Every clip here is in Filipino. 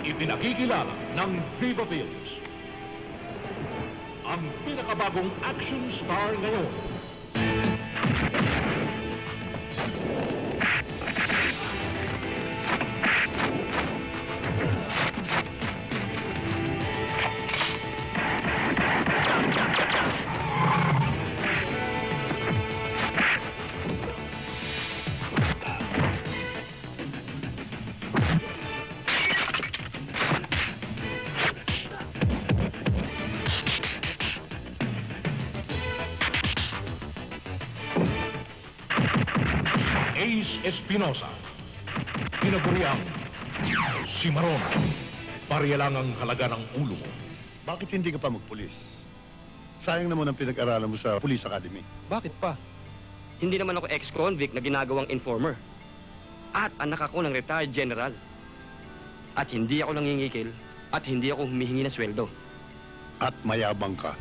Ipinakikilala ng Viva Films ang pinakabagong action star ngayon. Ace Espinosa, tinaguriang si Maron. Barya lang ang halaga ng ulo mo. Bakit hindi ka pa magpulis? Sayang naman ang pinag-aralan mo sa Police Academy. Bakit pa? Hindi naman ako ex-convict na ginagawang informer. At anak ako ng retired general. At hindi ako nangingikil at hindi ako humihingi ng sweldo. At mayabang ka.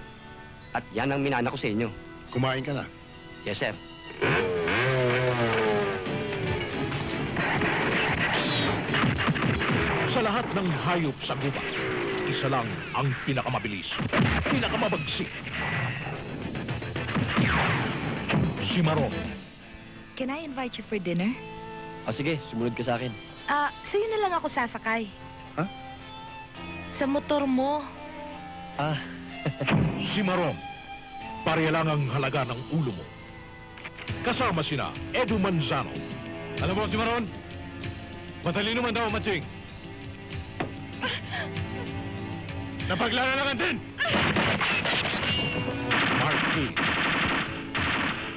At yan ang minana ko sa inyo. Kumain ka na. Yes, sir. Sa lahat ng hayop sa gubat, isa lang ang pinakamabilis, pinakamabagsik. Si Maron. Can I invite you for dinner? O sige, sumunod ka sa akin. Sa'yo na lang ako sasakay. Ha? Sa motor mo. Si Maron. Barya lang ang halaga ng ulo mo. Kasama sina Edu Manzano. Alam mo si Maron? Matalino man daw, Matching. Napaglalalangan din! Mark King.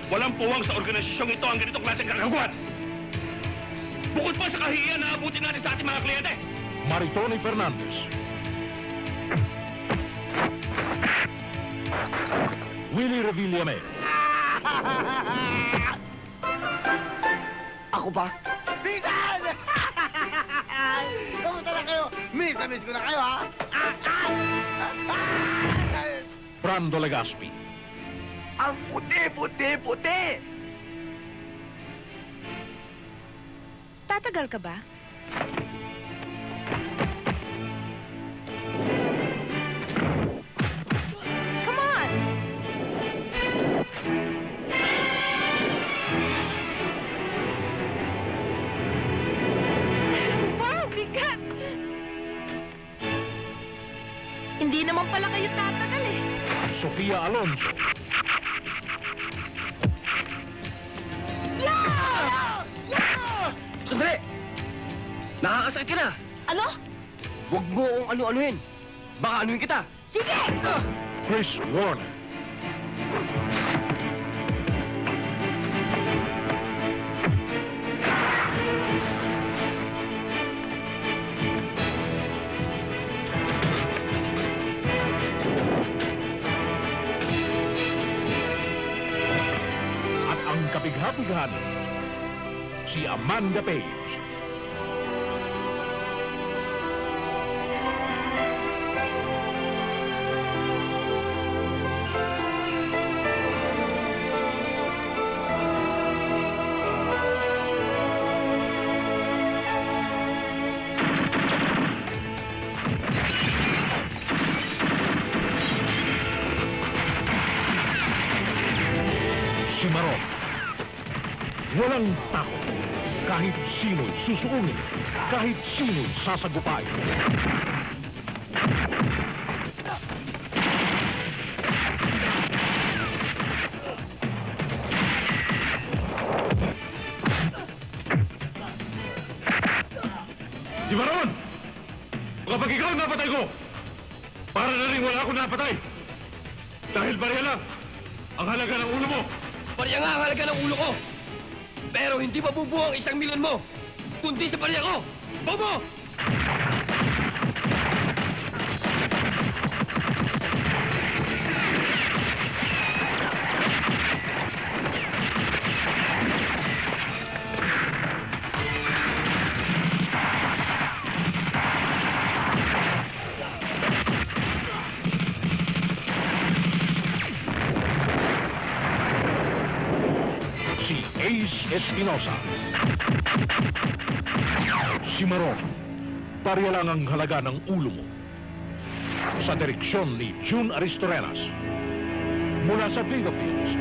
Walang puwang sa organisasyong ito ang ganitong klaseng kagagawan. Bukod pa sa kahihiyan na abutin natin sa ating mga kliyente. Maritoni Fernandez. Willie Revillame. Ako ba? Bitan! Kamusta na kayo? Miss na miss ko na kayo, ha? Brando Legaspi. Ang puti! Tatagal ka ba? Come on! Wow, bigat! Hindi naman pala kayo tatagal eh. Sofia Alonso. Sandali! Nakakasakit ka na! Ano? Huwag mo akong ano-anuhin. Baka anuhin kita. Sige! Chris Warner. At ang kabigha-bighan, si Amanda Page. Si Maron. Walang takot. Kahit sino'y susuungin. Kahit sino'y sasagupay. Si Maron! Kapag ikaw ang napatay ko, para na rin wala akong napatay. Dahil barya lang ang halaga ng ulo mo. Barya nga ang halaga ng ulo ko. Pero hindi mabubuo ang 1,000,000 mo. Kundi sa barya ko. Bobo! Ace Espinosa. Si Maron, barya lang ang halaga ng ulo mo. Sa direksyon ni June Aristorenas. Mula sa Philippines,